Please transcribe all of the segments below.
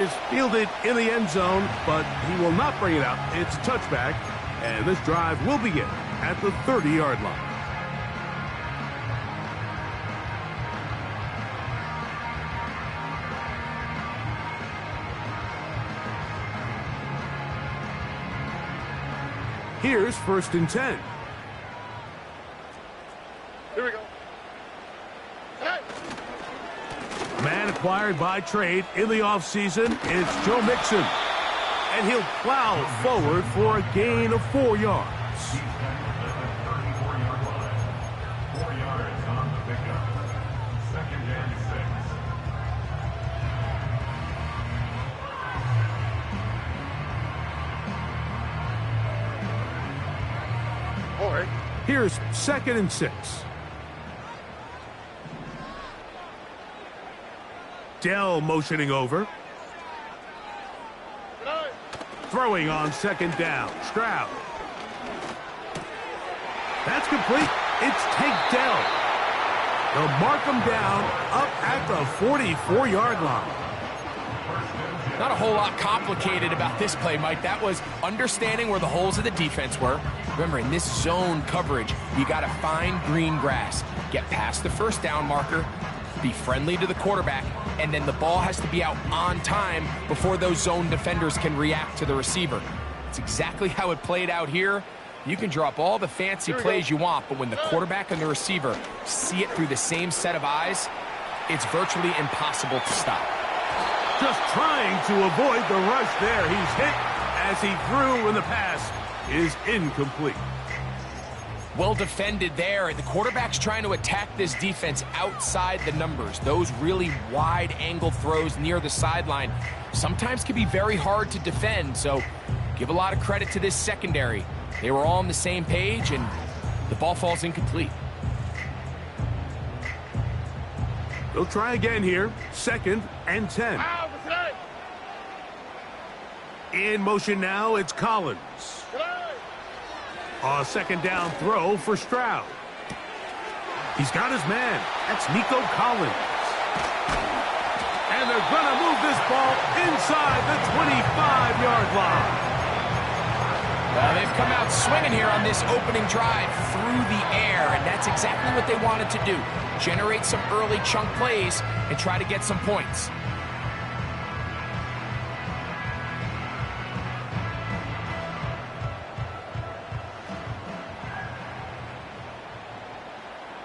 Is fielded in the end zone, but he will not bring it out. It's a touchback, and this drive will begin at the 30-yard line. Here's 1st and 10. Here we go. Man acquired by trade in the offseason is Joe Mixon. And he'll plow forward for a gain of 4 yards. 4 yards on the pickup. 2nd and 6. All right. Here's 2nd and 6. Dell motioning over. Throwing on 2nd down. Stroud. That's complete. It's Tank Dell. They'll mark him down up at the 44-yard line. Not a whole lot complicated about this play, Mike. That was understanding where the holes of the defense were. Remember, in this zone coverage, you got to find green grass. Get past the 1st down marker. Be friendly to the quarterback, and then the ball has to be out on time before those zone defenders can react to the receiver. It's exactly how it played out here. You can draw up all the fancy plays you want, but when the quarterback and the receiver see it through the same set of eyes, it's virtually impossible to stop. Just trying to avoid the rush there. He's hit as he threw, and the pass is incomplete. Well defended there. The quarterback's trying to attack this defense outside the numbers. Those really wide angle throws near the sideline sometimes can be very hard to defend, so give a lot of credit to this secondary. They were all on the same page, and the ball falls incomplete. They'll try again here. 2nd and 10. In motion now, it's Collins. A 2nd down throw for Stroud. He's got his man. That's Nico Collins. And they're going to move this ball inside the 25-yard line. Well, they've come out swinging here on this opening drive through the air, and that's exactly what they wanted to do. Generate some early chunk plays and try to get some points.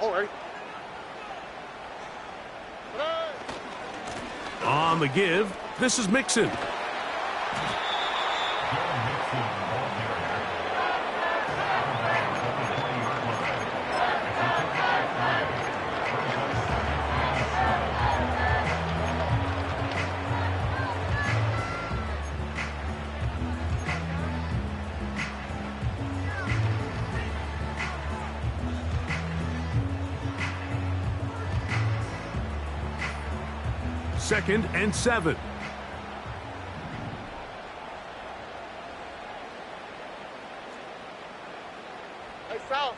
All right. On the give, this is Mixon. Second and 7. Hey, south.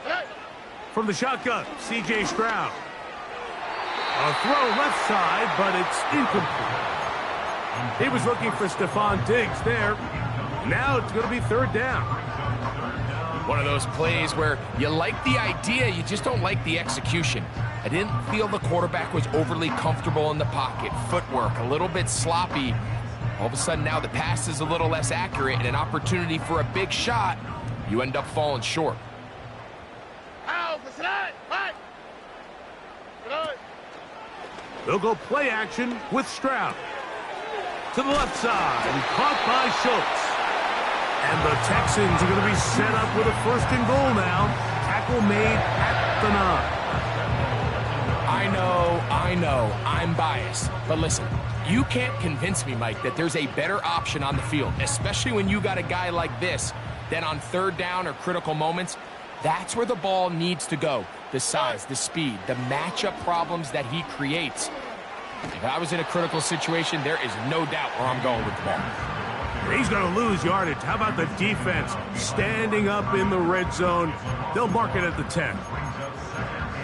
Hey. From the shotgun, C.J. Stroud. A throw left side, but it's incomplete. He was looking for Stephon Diggs there. Now it's going to be 3rd down. One of those plays where you like the idea, you just don't like the execution. I didn't feel the quarterback was overly comfortable in the pocket. Footwork a little bit sloppy. All of a sudden now the pass is a little less accurate, and an opportunity for a big shot, you end up falling short. They'll go play action with Stroud. To the left side, and caught by Schultz. And the Texans are going to be set up with a 1st and goal now. Tackle made at the 9. I know, I'm biased. But listen, you can't convince me, Mike, that there's a better option on the field, especially when you got a guy like this, than on 3rd down or critical moments. That's where the ball needs to go. The size, the speed, the matchup problems that he creates. If I was in a critical situation, there is no doubt where I'm going with the ball. He's going to lose yardage. How about the defense standing up in the red zone? They'll mark it at the 10.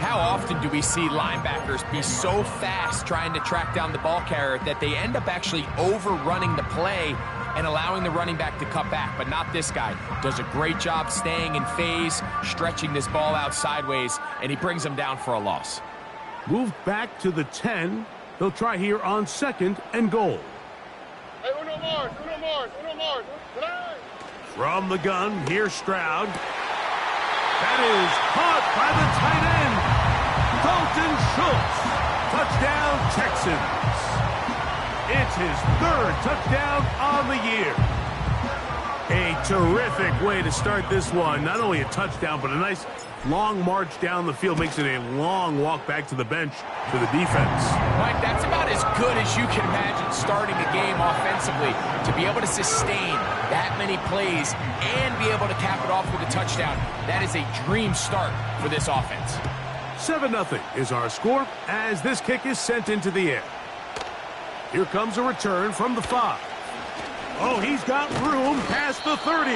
How often do we see linebackers be so fast trying to track down the ball carrier that they end up actually overrunning the play and allowing the running back to cut back? But not this guy. Does a great job staying in phase, stretching this ball out sideways, and he brings them down for a loss. Moved back to the 10. They'll try here on 2nd and goal. Hey, uno more. From the gun, here's Stroud. That is caught by the tight end, Dalton Schultz. Touchdown, Texans. It's his 3rd touchdown on the year. A terrific way to start this one. Not only a touchdown, but a nice long march down the field. Makes it a long walk back to the bench for the defense. Mike, that's about as good as you can imagine starting a game offensively. To be able to sustain that many plays and be able to cap it off with a touchdown, that is a dream start for this offense. 7-0 is our score as this kick is sent into the air. Here comes a return from the 5. Oh, he's got room past the 30.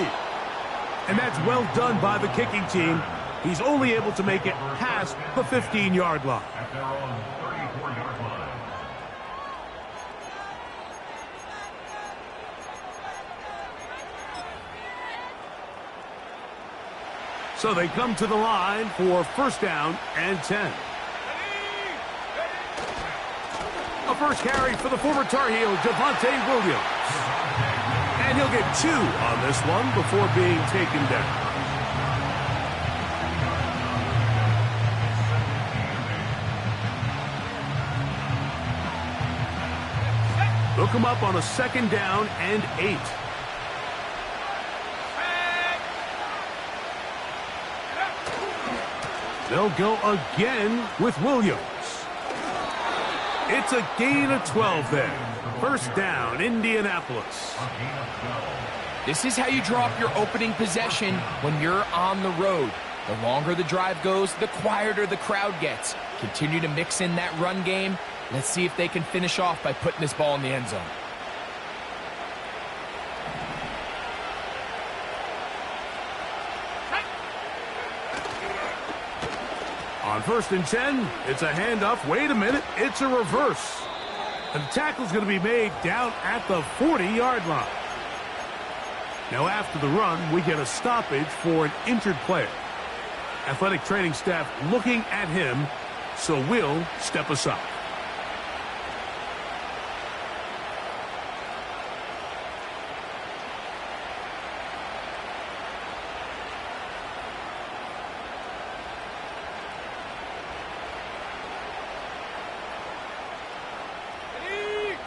And that's well done by the kicking team. He's only able to make it past the 15-yard line. At their own 34-yard line. So they come to the line for 1st down and 10. A first carry for the former Tar Heel, Javonte Williams. And he'll get 2 on this one before being taken down. They'll come up on a 2nd down and 8. They'll go again with Williams. It's a gain of 12 there. 1st down, Indianapolis. This is how you draw up your opening possession when you're on the road. The longer the drive goes, the quieter the crowd gets. Continue to mix in that run game. Let's see if they can finish off by putting this ball in the end zone. On 1st and 10, it's a handoff. Wait a minute, it's a reverse. And the tackle's going to be made down at the 40-yard line. Now after the run, we get a stoppage for an injured player. Athletic training staff looking at him, so we'll step aside.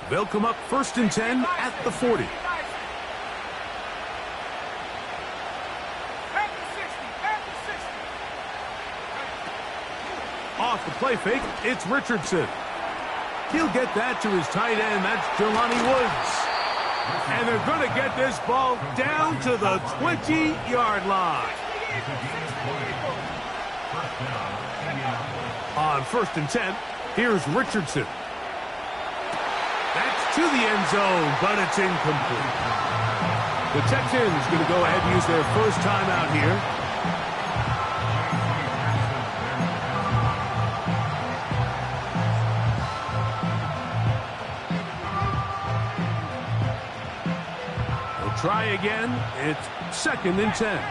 They'll come up 1st and 10 at the 40. Off the play fake, it's Richardson. He'll get that to his tight end. That's Jelani Woods. And they're going to get this ball down to the 20-yard line. On 1st and 10, here's Richardson. That's to the end zone, but it's incomplete. The Texans going to go ahead and use their 1st timeout here. They'll try again. It's 2nd and 10.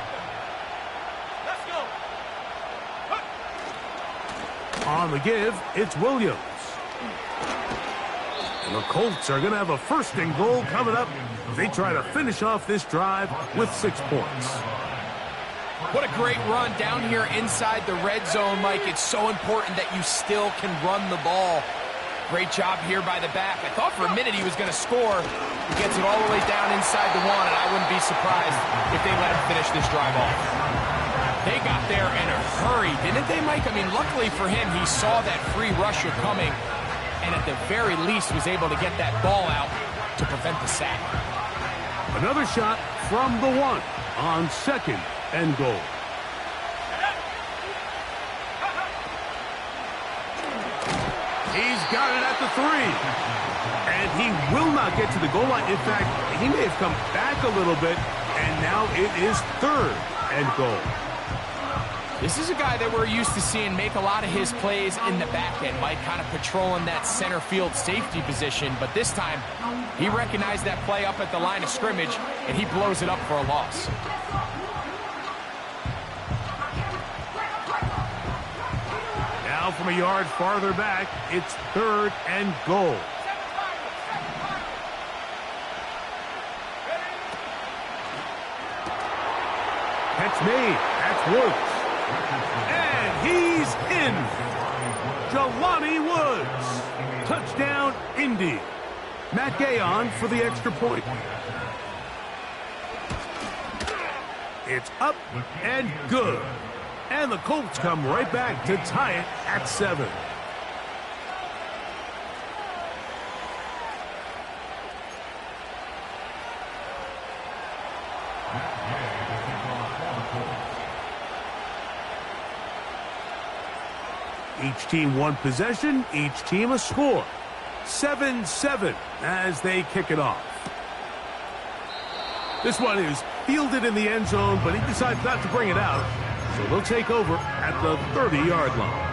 Let's go. On the give, it's Williams. And the Colts are going to have a 1st and goal coming up. They try to finish off this drive with 6 points. What a great run down here inside the red zone, Mike. It's so important that you still can run the ball. Great job here by the back. I thought for a minute he was going to score. He gets it all the way down inside the 1, and I wouldn't be surprised if they let him finish this drive off. They got there in a hurry, didn't they, Mike? I mean, luckily for him, he saw that free rusher coming, and at the very least was able to get that ball out to prevent the sack. Another shot from the 1 on 2nd and goal. He's got it at the 3. And he will not get to the goal line. In fact, he may have come back a little bit, and now it is 3rd and goal. This is a guy that we're used to seeing make a lot of his plays in the back end, Mike, kind of patrolling that center field safety position. But this time, he recognized that play up at the line of scrimmage, and he blows it up for a loss. Now from a yard farther back, it's 3rd and goal. Catch made. That's Woods. And he's in. Jelani Woods. Touchdown, Indy. Matt Gay on for the extra point. It's up and good. And the Colts come right back to tie it at 7. Each team one possession, each team a score. 7-7 as they kick it off. This one is fielded in the end zone, but he decides not to bring it out. So they'll take over at the 30-yard line.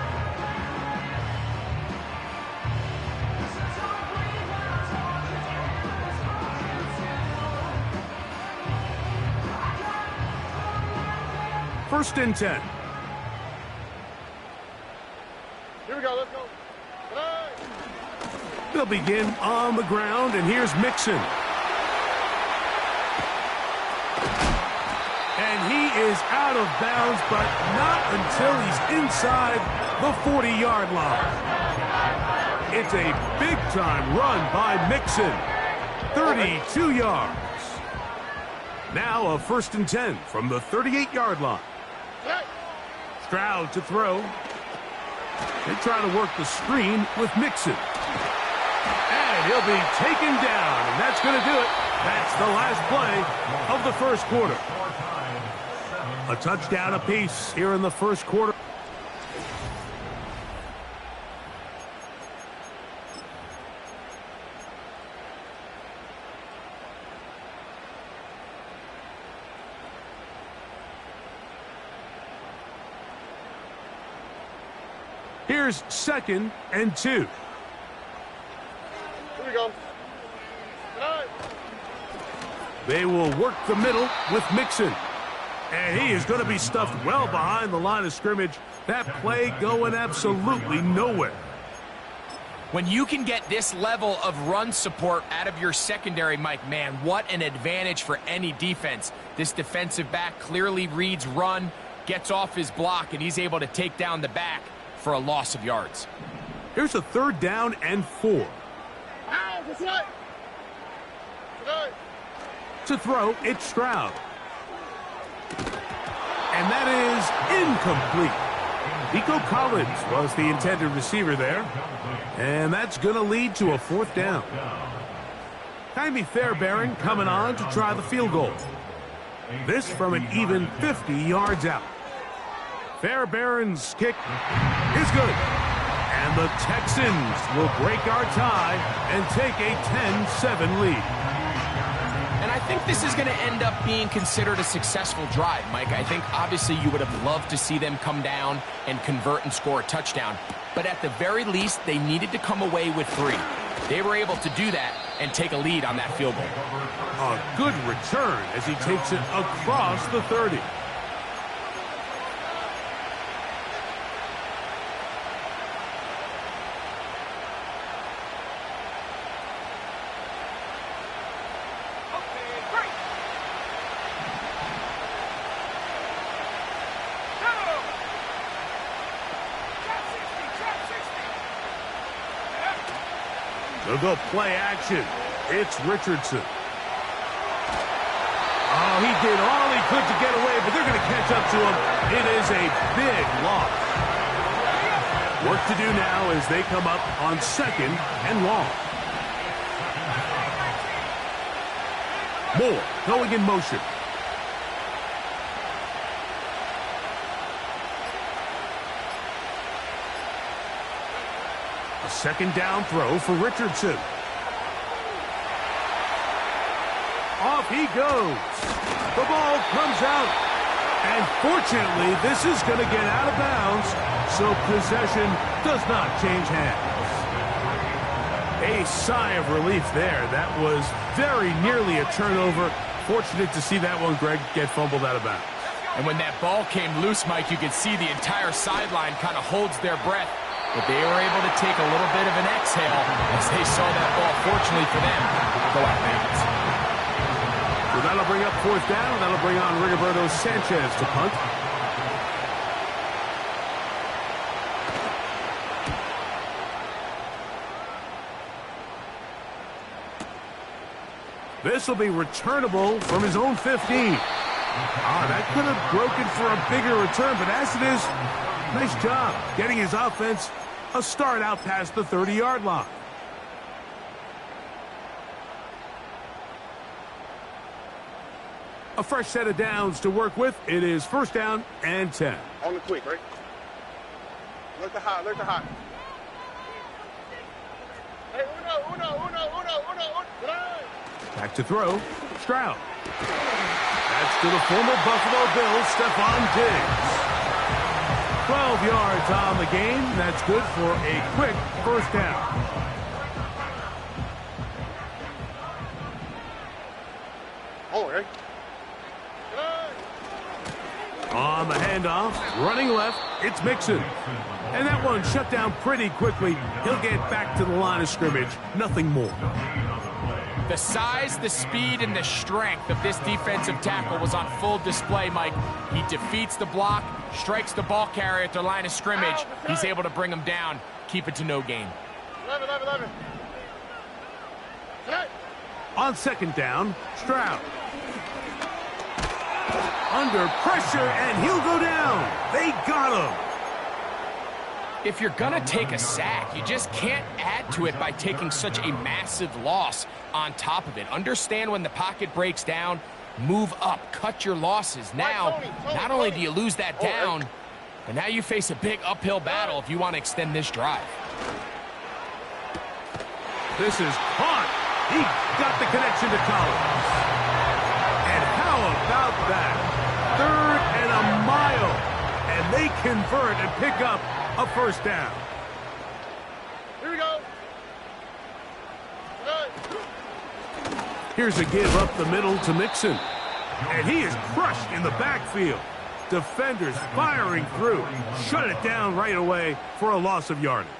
First and 10. Here we go, let's go. They'll begin on the ground, and here's Mixon. And he is out of bounds, but not until he's inside the 40-yard line. It's a big-time run by Mixon. 32 yards. Now a first and 10 from the 38-yard line. Stroud to throw. They try to work the screen with Mixon. And he'll be taken down, and that's going to do it. That's the last play of the first quarter. A touchdown apiece here in the first quarter. Here's 2nd and 2. Here we go. They will work the middle with Mixon. And he is going to be stuffed well behind the line of scrimmage. That play going absolutely nowhere. When you can get this level of run support out of your secondary, Mike, man, what an advantage for any defense. This defensive back clearly reads run, gets off his block, and he's able to take down the back for a loss of yards. Here's a 3rd down and 4. To throw, it's Stroud. And that is incomplete. Nico Collins was the intended receiver there. And that's going to lead to a 4th down. Jaime Fairbairn coming on to try the field goal. This from an even 50 yards out. Fairbairn's kick is good. And the Texans will break our tie and take a 10-7 lead. And I think this is going to end up being considered a successful drive, Mike. I think obviously you would have loved to see them come down and convert and score a touchdown. But at the very least, they needed to come away with 3. They were able to do that and take a lead on that field goal. A good return as he takes it across the 30. They'll go play action. It's Richardson. Oh, he did all he could to get away, but they're going to catch up to him. It is a big loss. Work to do now as they come up on 2nd and long. Moore going in motion. A 2nd down throw for Richardson. Off he goes. The ball comes out. And fortunately, this is going to get out of bounds, so possession does not change hands. A sigh of relief there. That was very nearly a turnover. Fortunate to see that one, Greg, get fumbled out of bounds. And when that ball came loose, Mike, you could see the entire sideline kind of holds their breath. But they were able to take a little bit of an exhale as they saw that ball, fortunately for them, go out of bounds. So that'll bring up fourth down. That'll bring on Rigoberto Sanchez to punt. This will be returnable from his own 15. That could have broken for a bigger return, but as it is, nice job getting his offense a start out past the 30-yard line. A fresh set of downs to work with. It is first down and 10. On the quick, right? Look to hot, look to hot. Hey, uno. Back to throw. Stroud. That's to the former Buffalo Bills, Stephon Diggs. 12 yards on the game. That's good for a quick first down. Oh, right. On the handoff, running left, it's Mixon. And that one shut down pretty quickly. He'll get back to the line of scrimmage. Nothing more. The size, the speed, and the strength of this defensive tackle was on full display, Mike. He defeats the block, strikes the ball carrier at the line of scrimmage. He's able to bring him down, keep it to no gain. 11. On second down, Stroud. Under pressure, and he'll go down. They got him. If you're going to take a sack, you just can't add to it by taking such a massive loss on top of it. Understand when the pocket breaks down, move up, cut your losses. Now, not only do you lose that down, but now you face a big uphill battle if you want to extend this drive. This is caught. He got the connection to Collins. And how about that? Third and a mile. And they convert and pick up a first down. Here we go. Here's a give up the middle to Mixon. And he is crushed in the backfield. Defenders firing through. Shut it down right away for a loss of yardage.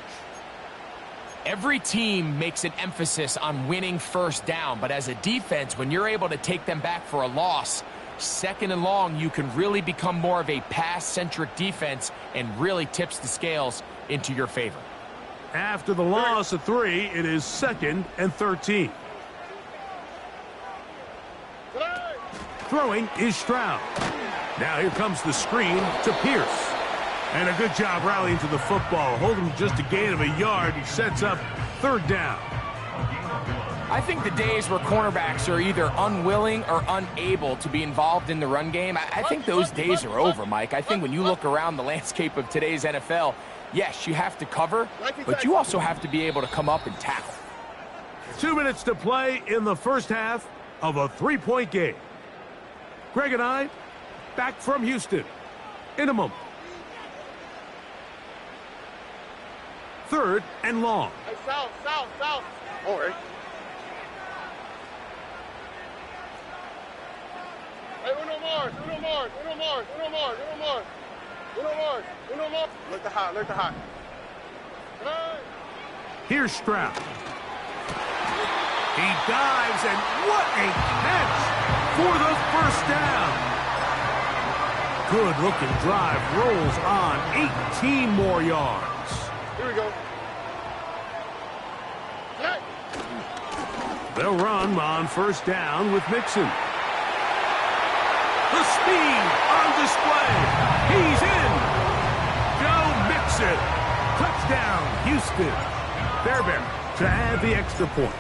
Every team makes an emphasis on winning first down, but as a defense, when you're able to take them back for a loss, second and long, you can really become more of a pass-centric defense and really tips the scales into your favor. After the loss of 3, it is second and 13. Throwing is Stroud. Now here comes the screen to Pierce. And a good job rallying to the football. Holding just a gain of a yard. He sets up third down. I think the days where cornerbacks are either unwilling or unable to be involved in the run game, I think those days are over, Mike. I think when you look around the landscape of today's NFL, yes, you have to cover, but you also have to be able to come up and tackle. 2 minutes to play in the first half of a 3-point game. Greg and I back from Houston in a moment. Third and long. Hey, south. All right. Hey, uno more. Look to hot. Here's Stroud. He dives, and what a catch for the first down. Good-looking drive, rolls on 18 more yards. Here we go. They'll run on first down with Mixon. The speed on display. He's in. Joe Mixon. Touchdown, Houston. Fairbairn to add the extra point.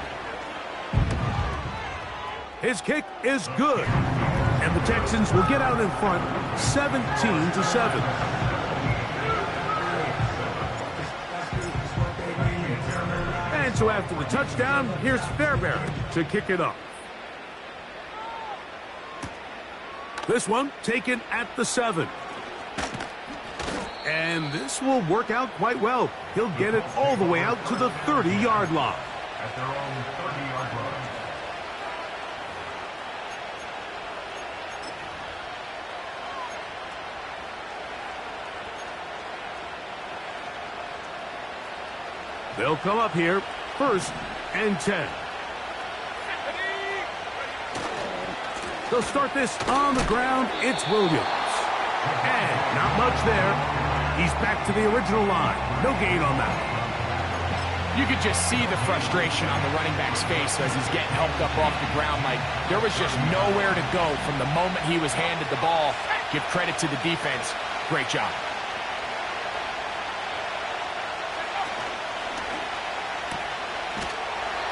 His kick is good. And the Texans will get out in front 17-7. And so after the touchdown, here's Fairbairn to kick it off. This one taken at the 7. And this will work out quite well. He'll get it all the way out to the 30-yard line. At their own 30-yard line. They'll come up here, 1st and 10. They'll start this on the ground. It's Williams. And not much there. He's back to the original line. No gain on that. You could just see the frustration on the running back's face as he's getting helped up off the ground. Like, there was just nowhere to go from the moment he was handed the ball. Give credit to the defense. Great job.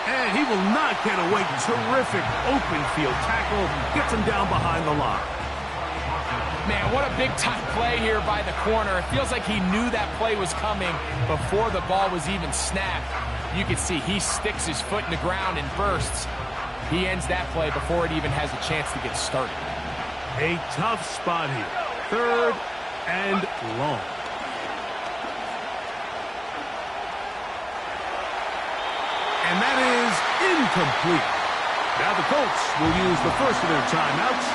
And he will not get away. Terrific open field tackle. Gets him down behind the line. Man, what a big-time play here by the corner. It feels like he knew that play was coming before the ball was even snapped. You can see he sticks his foot in the ground and bursts. He ends that play before it even has a chance to get started. A tough spot here. 3rd and long. And that is incomplete. Now the Colts will use the first of their timeouts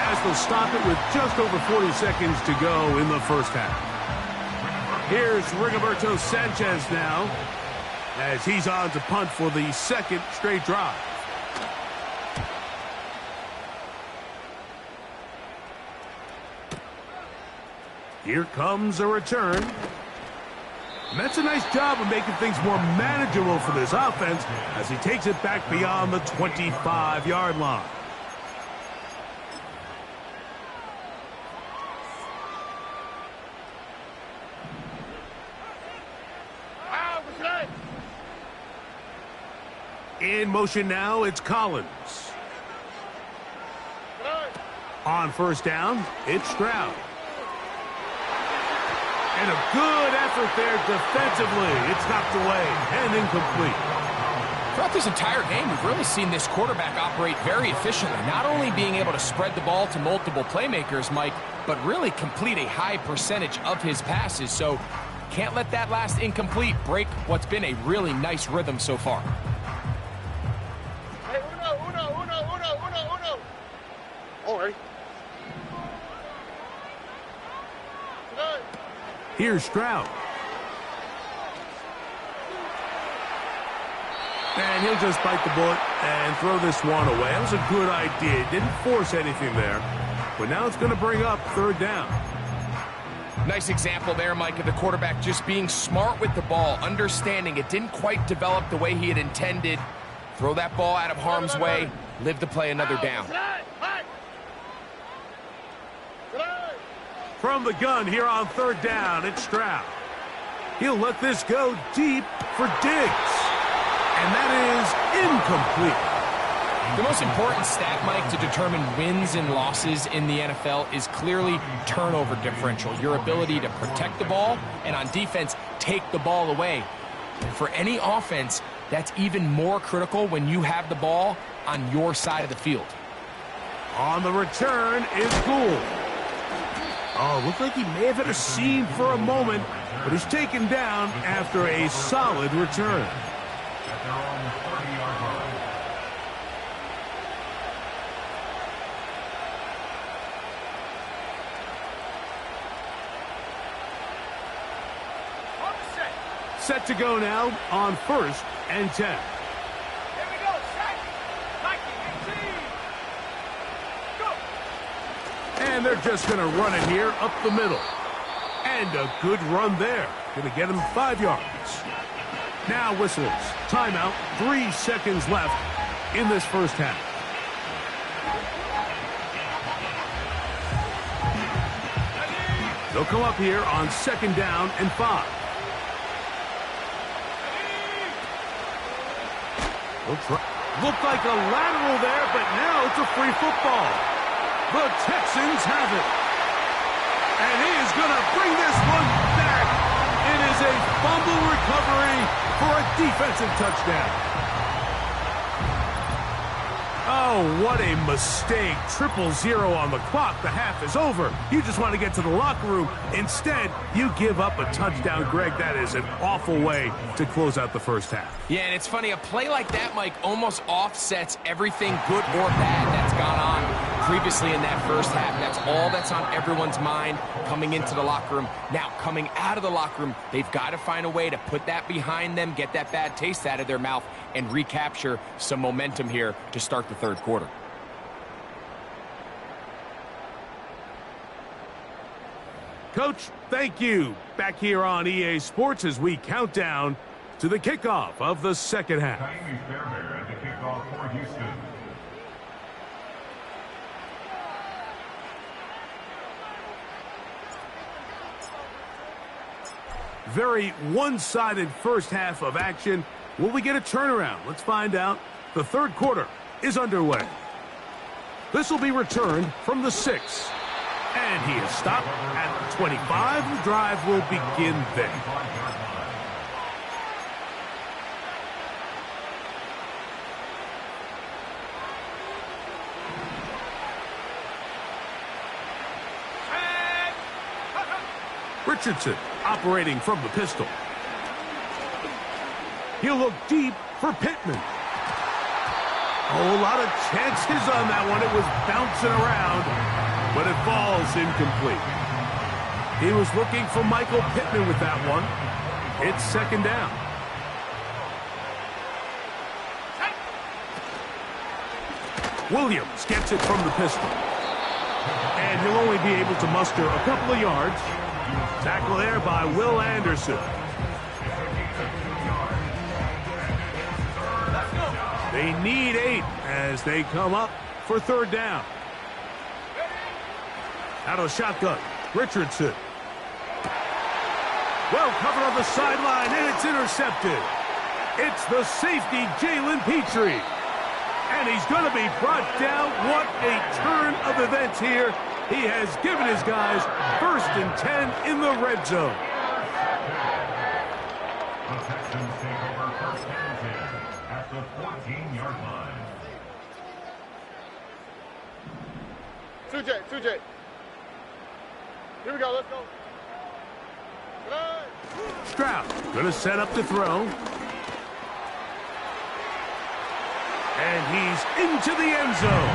as they'll stop it with just over 40 seconds to go in the first half. Here's Rigoberto Sanchez now as he's on to punt for the 2nd straight drive. Here comes a return. And that's a nice job of making things more manageable for this offense as he takes it back beyond the 25-yard line. In motion now, it's Collins. On 1st down, it's Stroud. And a good effort there defensively. It's knocked away and incomplete. Throughout this entire game, we've really seen this quarterback operate very efficiently. Not only being able to spread the ball to multiple playmakers, Mike, but really complete a high percentage of his passes. So can't let that last incomplete break what's been a really nice rhythm so far. Hey, uno. All right. Here's Stroud. And he'll just bite the bullet and throw this one away. That was a good idea. Didn't force anything there. But now it's going to bring up 3rd down. Nice example there, Mike, of the quarterback just being smart with the ball, understanding it didn't quite develop the way he had intended. Throw that ball out of harm's way, live to play another down. From the gun here on 3rd down, it's Stroud. He'll let this go deep for Diggs. And that is incomplete. The most important stat, Mike, to determine wins and losses in the NFL is clearly turnover differential. Your ability to protect the ball and on defense, take the ball away. For any offense, that's even more critical when you have the ball on your side of the field. On the return is Gould. Oh, looked like he may have had a seam for a moment, but he's taken down after a solid return. At their own 30-yard line. Set to go now on 1st and 10. Here we go, set. Mikey, 18. Go. And they're just going to run it here up the middle. And a good run there. Going to get him 5 yards. Now whistles. Timeout. 3 seconds left in this first half. They'll come up here on 2nd down and 5. Looked like a lateral there, but now it's a free football. The Texans have it. And he is going to bring this one back. It is a fumble recovery for a defensive touchdown. Oh, Oh, what a mistake. 0-0 on the clock. The half is over. You just want to get to the locker room. Instead, you give up a touchdown, Greg. That is an awful way to close out the first half. Yeah, and it's funny, a play like that, Mike, almost offsets everything good or bad that's gone on previously in that first half. That's all that's on everyone's mind coming into the locker room. Now, coming out of the locker room, they've got to find a way to put that behind them, get that bad taste out of their mouth, and recapture some momentum here to start the third quarter. Coach, thank you. Back here on EA Sports as we count down to the kickoff of the second half. Jamie Fairbairn at the kickoff for Houston. Very one-sided first half of action. Will we get a turnaround? Let's find out. The third quarter is underway. This will be returned from the 6. And he is stopped at the 25. The drive will begin there. Richardson operating from the pistol. He'll look deep for Pittman. Oh, a lot of chances on that one. It was bouncing around, but it falls incomplete. He was looking for Michael Pittman with that one. It's second down. Williams gets it from the pistol. And he'll only be able to muster a couple of yards. Tackle there by Will Anderson. They need 8 as they come up for third down. Out of the shotgun, Richardson. Well covered on the sideline, and it's intercepted. It's the safety, Jalen Petrie. And he's going to be brought down. What a turn of events here. He has given his guys 1st and 10 in the red zone. The Texans take over 1st and 10 at the 14-yard line. 2J. Here we go, let's go. Stroud going to set up to throw. And he's into the end zone.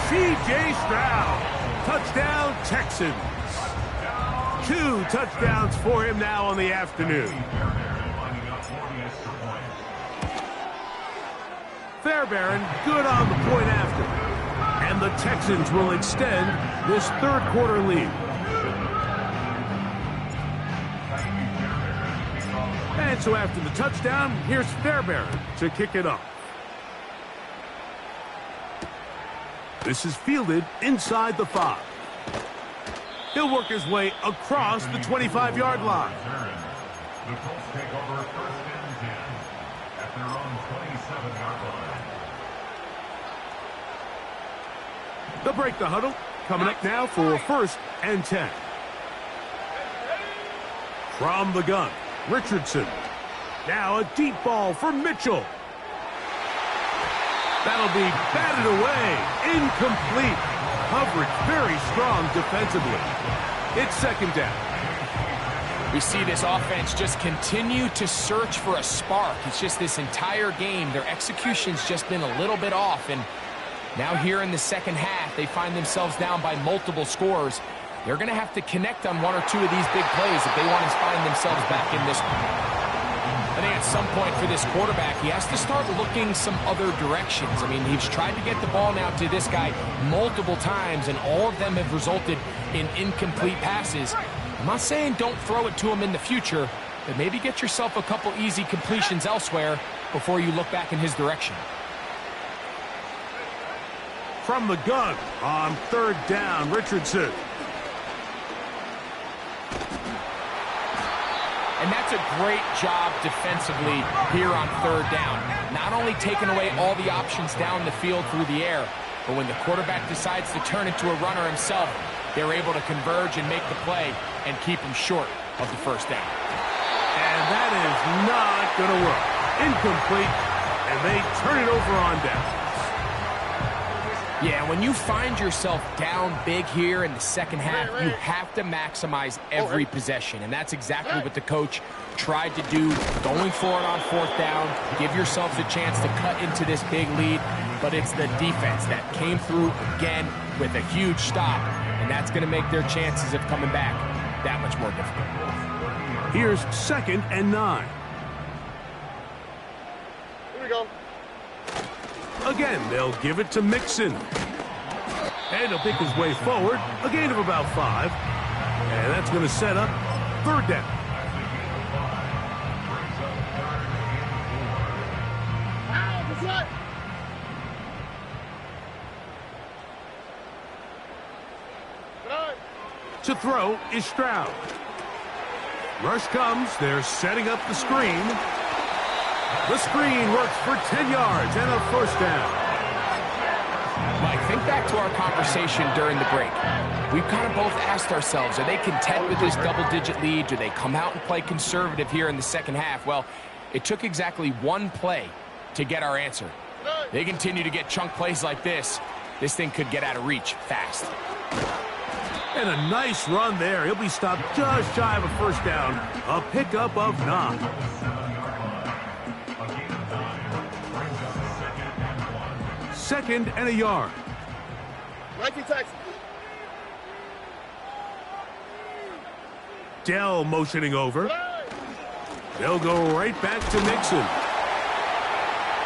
C.J. Stroud. Touchdown, Texans. 2 touchdowns for him now on the afternoon. Fairbairn good on the point after. And the Texans will extend this third quarter lead. And so after the touchdown, here's Fairbairn to kick it off. This is fielded inside the 5. He'll work his way across the 25-yard line. The Colts take over 1st and 10 at their own 27-yard line. They'll break the huddle. Coming up now for 1st and 10. From the gun, Richardson. Now a deep ball for Mitchell. That'll be batted away. Incomplete. Coverage very strong defensively. It's second down. We see this offense just continue to search for a spark. It's just this entire game, their execution's just been a little bit off. And now here in the second half, they find themselves down by multiple scores. They're going to have to connect on 1 or 2 of these big plays if they want to find themselves back in this one. I think at some point for this quarterback, he has to start looking some other directions. I mean, he's tried to get the ball now to this guy multiple times, and all of them have resulted in incomplete passes. I'm not saying don't throw it to him in the future, but maybe get yourself a couple easy completions elsewhere before you look back in his direction. From the gun on third down, Richardson. And that's a great job defensively here on third down. Not only taking away all the options down the field through the air, but when the quarterback decides to turn into a runner himself, they're able to converge and make the play and keep him short of the first down. And that is not going to work. Incomplete, and they turn it over on downs. Yeah, when you find yourself down big here in the second half, you have to maximize every possession, and that's exactly what the coach tried to do, going for it on fourth down, give yourselves a chance to cut into this big lead, but it's the defense that came through again with a huge stop, and that's going to make their chances of coming back that much more difficult. Here's 2nd and 9. Here we go. Again, they'll give it to Mixon. And he'll pick his way forward, a gain of about 5. And that's going to set up 3rd down. To throw is Stroud. Rush comes. They're setting up the screen. The screen works for 10 yards and a 1st down. Mike, think back to our conversation during the break. We've kind of both asked ourselves, are they content with this double-digit lead? Do they come out and play conservative here in the second half? Well, it took exactly one play to get our answer. They continue to get chunk plays like this. This thing could get out of reach fast. And a nice run there. He'll be stopped just shy of a 1st down. A pickup of 9. 2nd and a yard. 19 Texans. Dell motioning over. They'll go right back to Mixon.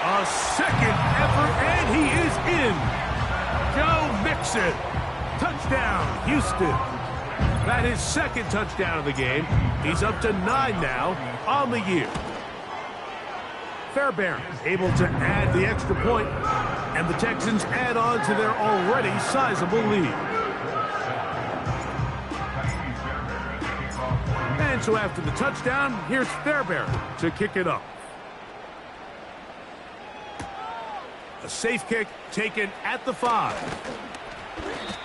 A 2nd effort, and he is in. Joe Mixon. Touchdown, Houston. That is 2nd touchdown of the game. He's up to 9 now on the year. Fairbairn able to add the extra point, and the Texans add on to their already sizable lead. And so after the touchdown, here's Fairbairn to kick it up. A safe kick taken at the 5.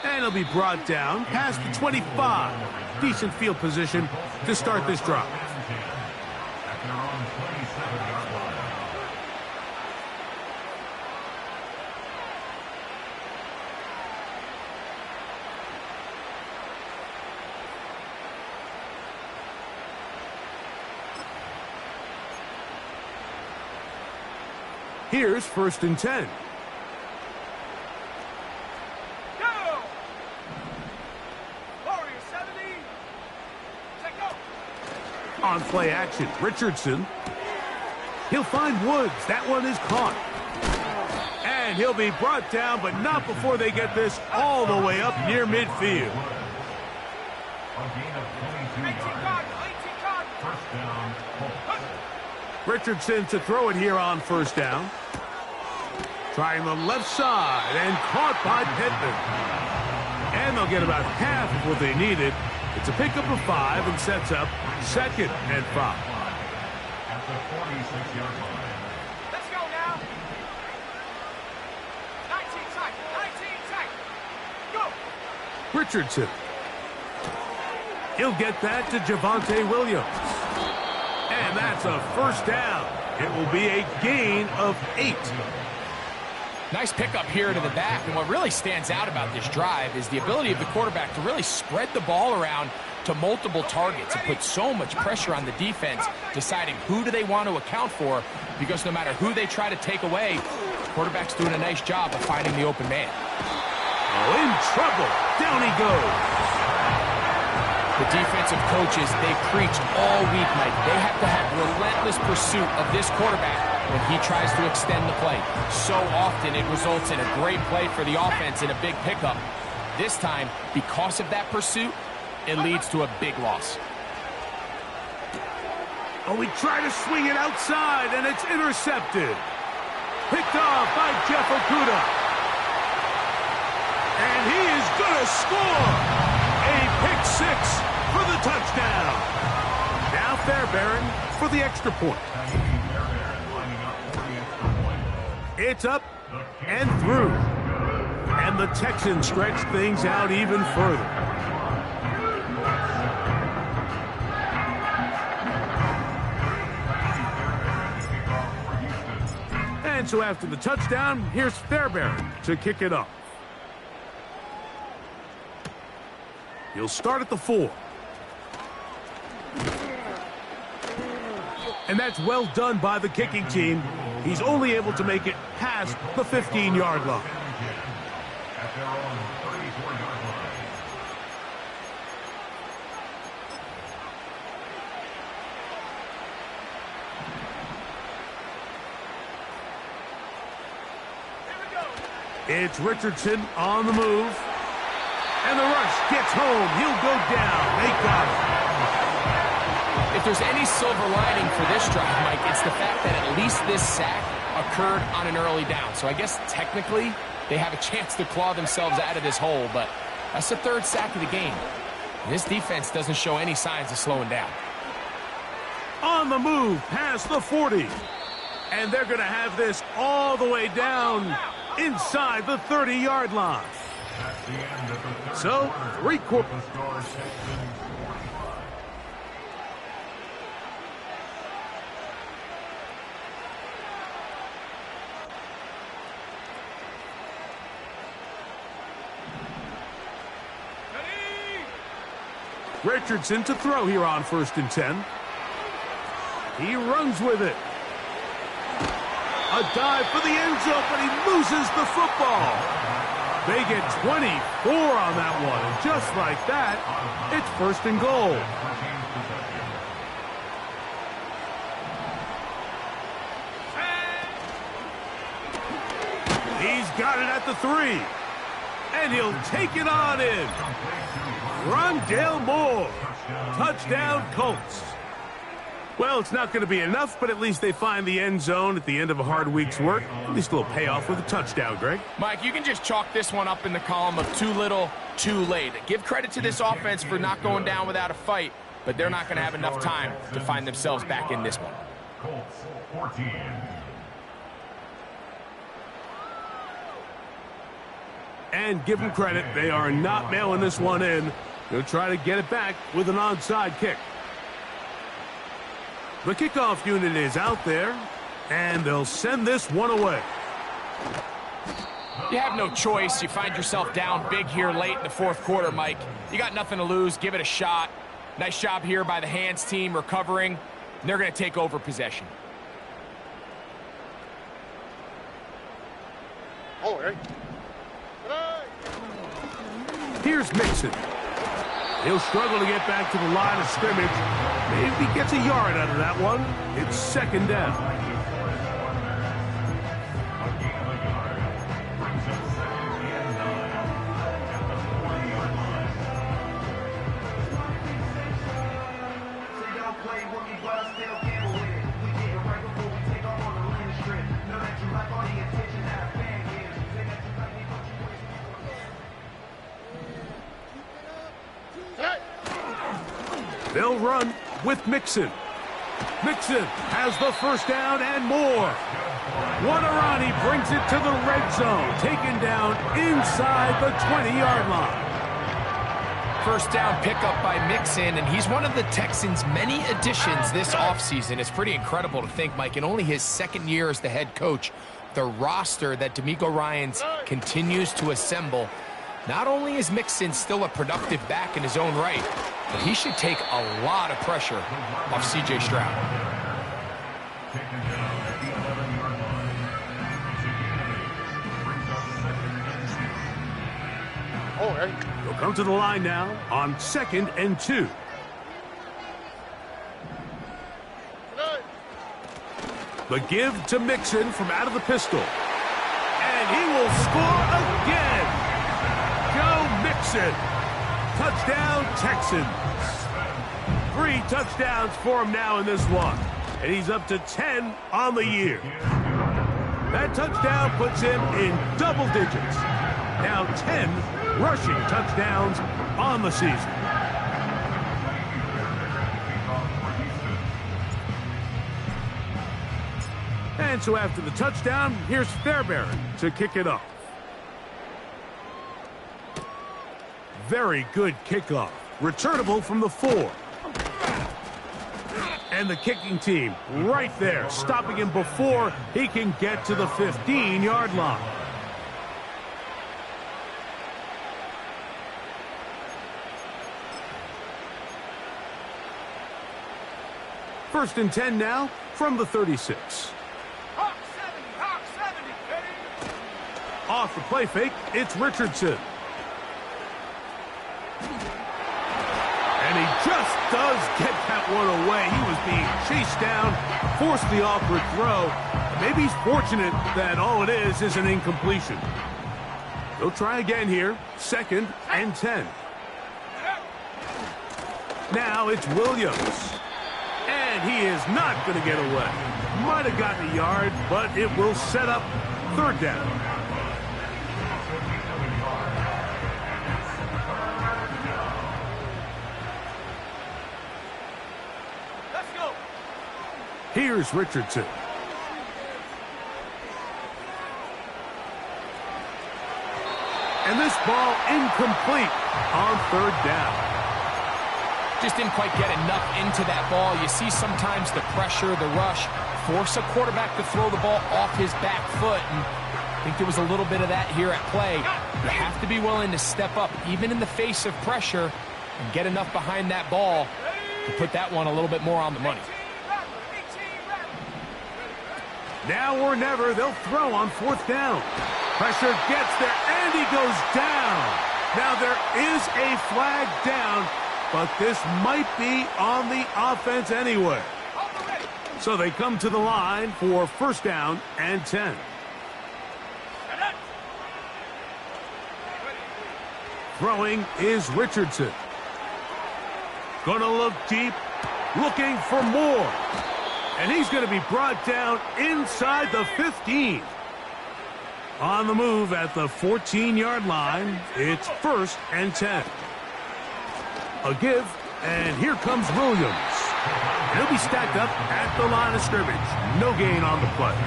And he'll be brought down past the 25. Decent field position to start this drive. Here's 1st and 10. On play action, Richardson. He'll find Woods. That one is caught. And he'll be brought down, but not before they get this all the way up near midfield. Richardson to throw it here on 1st down. Trying the left side and caught by Pittman. And they'll get about half of what they needed. It's a pickup of 5 and sets up 2nd and 5. At the 46-yard line. Let's go now. 19 seconds. 19 seconds. Go. Richardson. He'll get that to Javonte Williams. And that's a 1st down. It will be a gain of 8. Nice pickup here to the back, and what really stands out about this drive is the ability of the quarterback to really spread the ball around to multiple targets and put so much pressure on the defense, deciding who do they want to account for, because no matter who they try to take away, the quarterback's doing a nice job of finding the open man. Oh, in trouble. Down he goes. The defensive coaches, they preach all week, Mike. They have to have relentless pursuit of this quarterback when he tries to extend the play. So often it results in a great play for the offense and a big pickup. This time, because of that pursuit, it leads to a big loss. Oh, we try to swing it outside, and it's intercepted. Picked off by Jeff Okudah. And he is going to score. A pick 6 for the touchdown. Now Fairbairn for the extra point. It's up and through. And the Texans stretch things out even further. And so after the touchdown, here's Fairbairn to kick it off. He'll start at the 4. And that's well done by the kicking team. He's only able to make it past the 15-yard line. At their own 34-yard line. It's Richardson on the move. And the rush gets home. He'll go down. They got him. If there's any silver lining for this drive, Mike, it's the fact that at least this sack occurred on an early down. So I guess technically they have a chance to claw themselves out of this hole, but that's the 3rd sack of the game. This defense doesn't show any signs of slowing down. On the move past the 40. And they're going to have this all the way down inside the 30-yard line. That's the end of the third So, quarter. 3 quarters. The score is Texans 40. Richardson to throw here on 1st and 10. He runs with it. A dive for the end zone, but he loses the football. They get 24 on that one, and just like that, it's 1st and goal. He's got it at the 3, and he'll take it on in. Rondale Moore, touchdown Colts. Well, it's not going to be enough, but at least they find the end zone at the end of a hard week's work. At least a little payoff with a touchdown, Greg. Mike, you can just chalk this one up in the column of too little, too late. Give credit to this offense for not going down without a fight, but they're not going to have enough time to find themselves back in this one. Colts 14. And give them credit, they are not mailing this one in. They'll try to get it back with an onside kick. The kickoff unit is out there, and they'll send this one away. You have no choice. You find yourself down big here late in the 4th quarter, Mike. You got nothing to lose. Give it a shot. Nice job here by the hands team recovering. And they're going to take over possession. Oh, hey. Here's Mixon. He'll struggle to get back to the line of scrimmage. Maybe he gets a yard out of that one. It's 2nd down. They'll run with Mixon. Mixon has the 1st down and more. Wanarani brings it to the red zone, taken down inside the 20-yard line. 1st down pickup by Mixon, and he's one of the Texans' many additions this offseason. It's pretty incredible to think, Mike, in only his 2nd year as the head coach, the roster that DeMeco Ryans continues to assemble. Not only is Mixon still a productive back in his own right, but he should take a lot of pressure off C.J. Stroud. Oh, hey. He'll come to the line now on 2nd and 2. The give to Mixon from out of the pistol. And he will score again. Joe Mixon. Touchdown, Texans. 3 touchdowns for him now in this one. And he's up to 10 on the year. That touchdown puts him in double digits. Now 10 rushing touchdowns on the season. And so after the touchdown, here's Fairbairn to kick it off. Very good kickoff. Returnable from the 4. And the kicking team right there, stopping him before he can get to the 15-yard line. First and 10 now from the 36. Hawk 70, ready? Off the play fake, it's Richardson. And he just does get that one away. He was being chased down, forced the awkward throw. Maybe he's fortunate that all it is an incompletion. They'll try again here. Second and 10. Now it's Williams. And he is not going to get away. Might have gotten a yard, but it will set up third down. Let's go. Here's Richardson. And this ball incomplete on third down. Just didn't quite get enough into that ball. You see sometimes the pressure, the rush, force a quarterback to throw the ball off his back foot. And I think there was a little bit of that here at play. You have to be willing to step up, even in the face of pressure, and get enough behind that ball to put that one a little bit more on the money. Now or never, they'll throw on fourth down. Pressure gets there, and he goes down. Now there is a flag down, but this might be on the offense anyway. So they come to the line for first down and 10. Throwing is Richardson. Gonna look deep, looking for more. And he's going to be brought down inside the 15. On the move at the 14-yard line, it's first and 10. A give, and here comes Williams. He'll be stacked up at the line of scrimmage. No gain on the play.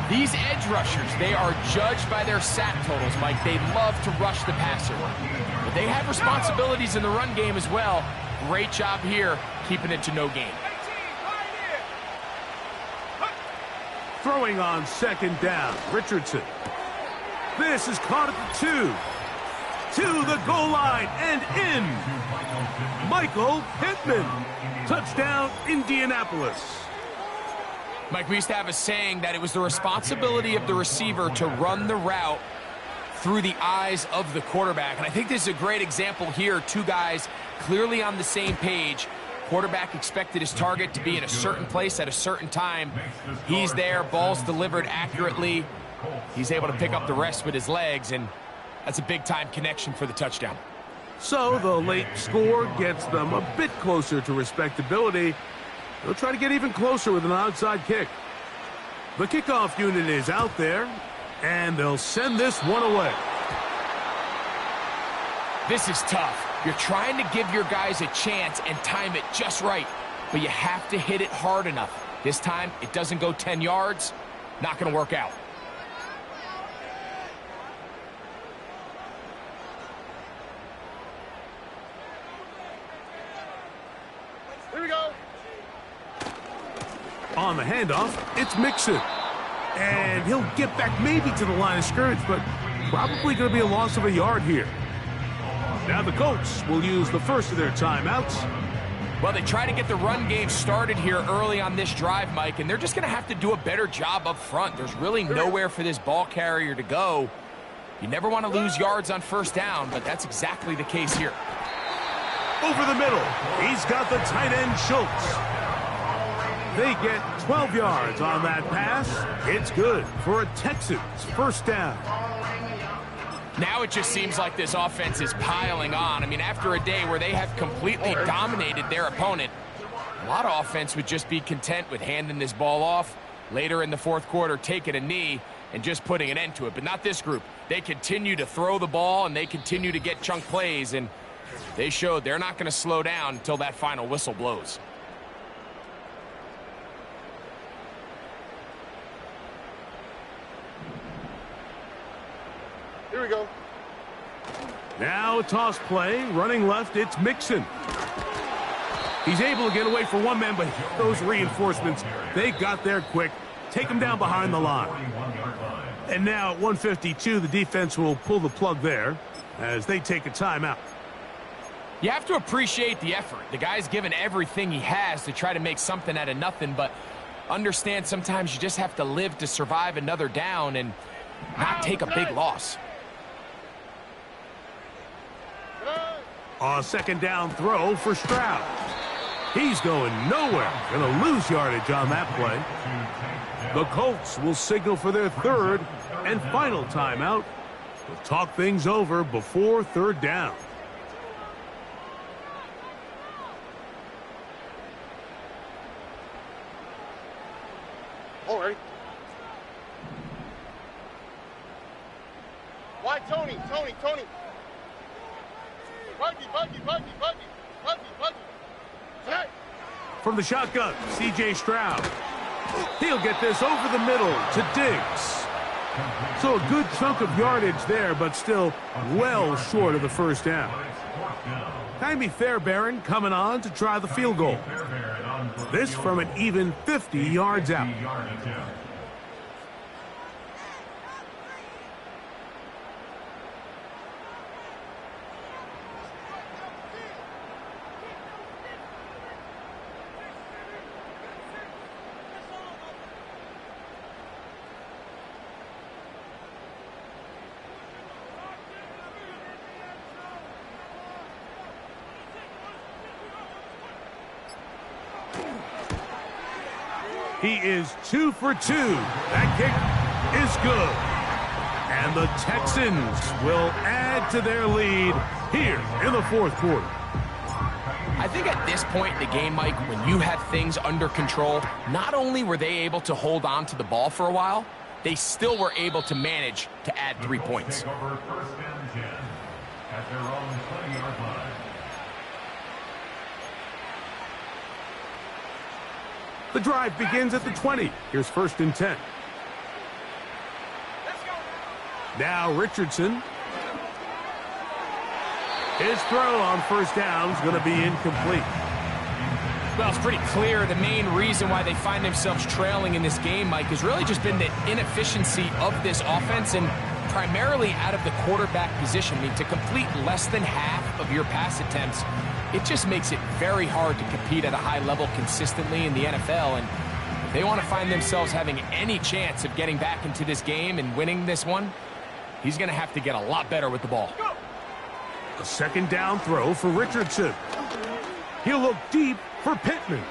These edge rushers, they are judged by their sack totals, Mike. They love to rush the passer. But they have responsibilities in the run game as well. Great job here, keeping it to no gain. Throwing on second down, Richardson. This is caught at the 2. To the goal line and in. Michael Pittman. Touchdown, Indianapolis. Mike, we used to have a saying that it was the responsibility of the receiver to run the route through the eyes of the quarterback. And I think this is a great example here. Two guys clearly on the same page. Quarterback expected his target to be in a certain place at a certain time. He's there, ball's delivered accurately. He's able to pick up the rest with his legs, and that's a big-time connection for the touchdown. So the late score gets them a bit closer to respectability. They'll try to get even closer with an onside kick. The kickoff unit is out there, and they'll send this one away. This is tough. You're trying to give your guys a chance and time it just right, but you have to hit it hard enough. This time, it doesn't go 10 yards. Not going to work out. Here we go. On the handoff, it's Mixon. And he'll get back maybe to the line of scrimmage, but probably going to be a loss of a yard here. Now the Colts will use the first of their timeouts. Well, they try to get the run game started here early on this drive, Mike, and they're just going to have to do a better job up front. There's really nowhere for this ball carrier to go. You never want to lose yards on first down, but that's exactly the case here. Over the middle, he's got the tight end Schultz. They get 12 yards on that pass. It's good for a Texans first down. Now it just seems like this offense is piling on. I mean, after a day where they have completely dominated their opponent, a lot of offense would just be content with handing this ball off. Later in the fourth quarter, taking a knee and just putting an end to it. But not this group. They continue to throw the ball, and they continue to get chunk plays, and they showed they're not going to slow down until that final whistle blows. Here we go. Now a toss play, running left, it's Mixon. He's able to get away for one man, but those reinforcements, they got there quick. Take him down behind the line. And now at 1:52, the defense will pull the plug there as they take a timeout. You have to appreciate the effort. The guy's given everything he has to try to make something out of nothing, but understand sometimes you just have to live to survive another down and not take a big loss. A second down throw for Stroud. He's going nowhere. Going to lose yardage on that play. The Colts will signal for their third and final timeout. We'll talk things over before third down. All right. Why, Tony? Buggy. Hey. From the shotgun, C.J. Stroud. He'll get this over the middle to Diggs. So a good chunk of yardage there, but still well short of the first down. Jaime Fairbairn coming on to try the field goal. This from an even 50 yards out. He is 2 for 2. That kick is good. And the Texans will add to their lead here in the fourth quarter. I think at this point in the game, Mike, when you have things under control, not only were they able to hold on to the ball for a while, they still were able to manage to add 3 points. Take over first and 10 at their own 20-yard line. The drive begins at the 20. Here's first and 10. Now Richardson. His throw on first down is going to be incomplete. Well, it's pretty clear the main reason why they find themselves trailing in this game, Mike, has really just been the inefficiency of this offense and primarily out of the quarterback position. I mean, to complete less than half of your pass attempts, it just makes it very hard to compete at a high level consistently in the NFL. And if they want to find themselves having any chance of getting back into this game and winning this one, he's going to have to get a lot better with the ball. A second down throw for Richardson. He'll look deep for Pittman.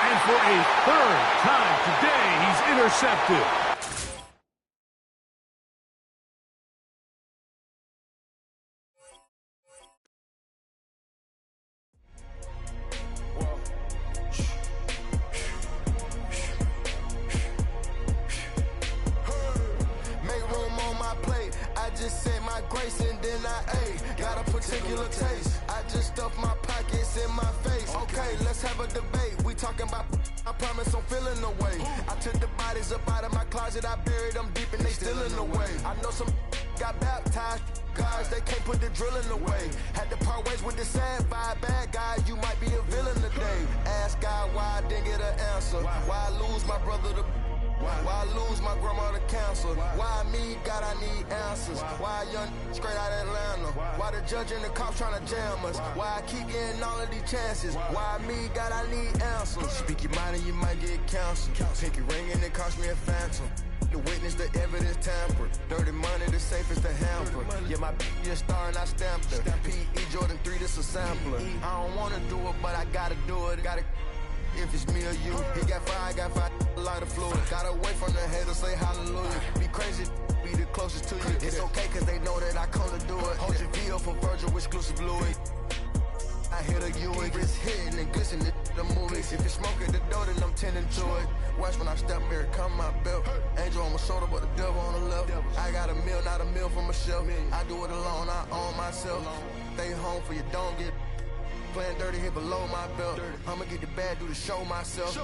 And for a third time today, he's intercepted. Particular taste. I just stuff my pockets in my face. Okay, let's have a debate. We talking about, I promise I'm feeling the way. I took the bodies up out of my closet. I buried them deep and they still in the way. I know some got baptized. Guys, they can't put the drilling away. Had to part ways with the sad vibe. Bad guy, you might be a villain today. Ask God why I didn't get an answer. Why I lose my brother to why I lose my grandma to cancer? Why me, God, I need answers? Why young straight out of Atlanta? Why the judge and the cops trying to jam us? Why I keep getting all of these chances? Why me, God, I need answers? Speak your mind and you might get canceled. Pinky ring and it cost me a phantom. The witness, the evidence tampered. Dirty money, the safest to hamper. Yeah, my bitch a star and I stamped her. P.E. Jordan 3, this a sampler. I don't wanna do it, but I gotta do it. Gotta. If it's me or you, he got five, a lot of fluid. Got away from the haters, say hallelujah. Be crazy, be the closest to you. It's okay, cause they know that I come to do it. Hold your VO for Virgil, exclusive Louis. I hit a U.E. It's hitting and glisten the movies. If you smoke at the door, then I'm tending to it. Watch when I step here, come my belt. Angel on my shoulder, but the devil on the left. I got a meal, not a meal for myself. I do it alone, I own myself. Stay home for you, don't get playing dirty here below my belt. I'ma get the bad, do the show myself.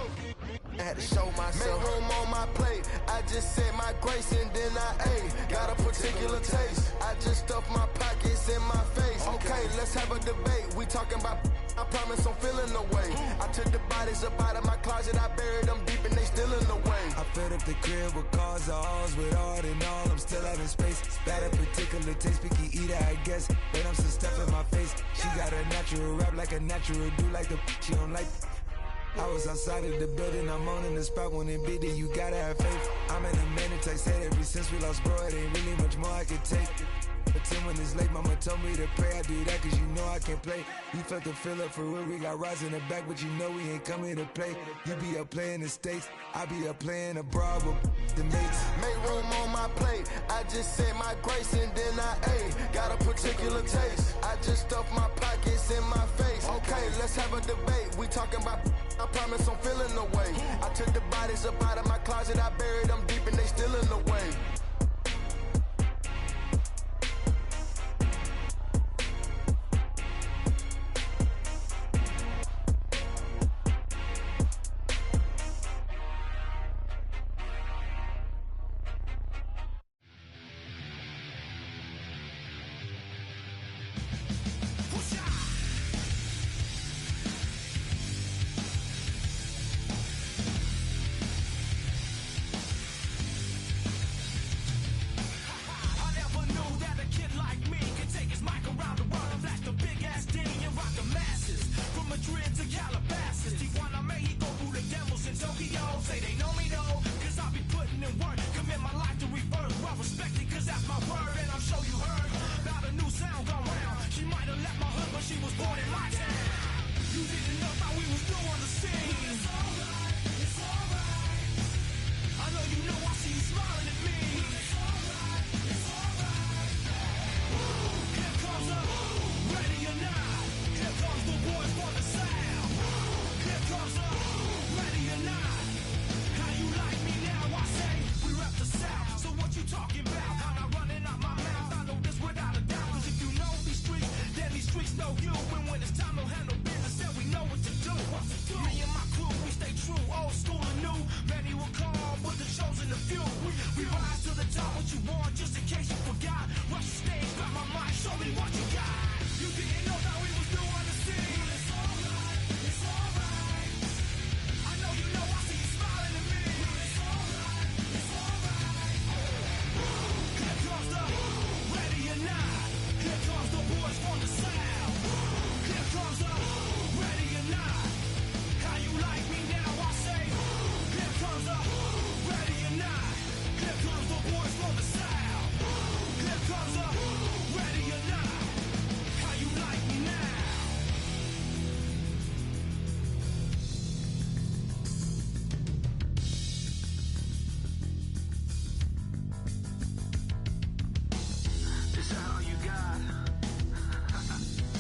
I had to show myself. Make room on my plate. I just said my grace and then I ate. Got a particular taste. I just stuffed my pockets in my face. Okay, let's have a debate. We talking about, I promise I'm feeling the way. I took the bodies up out of my closet, I buried them deep and they still in the way. I filled up the crib with cars, alls with art and all. I'm still having space. Got a particular taste, picky eater, I guess. But I'm some stuff in my face. She got a natural rap like a natural do like the she don't like. I was outside of the building, I'm on in the spot when it be there, you gotta have faith. I'm in a mandatory said ever since we lost bro, it ain't really much more I could take. But 10 when it's late, mama told me to pray. I do that cause you know I can play. You felt the fill up for real, we got rides in the back, but you know we ain't coming to play. You be up playing the States, I be up playing abroad with the mates. Make room on my plate, I just said my grace and then I ate. Got a particular taste, I just stuffed my pockets in my face. Okay, let's have a debate, we talking about I promise I'm feeling the way. I took the bodies up out of my closet, I buried them deep and they still in the way.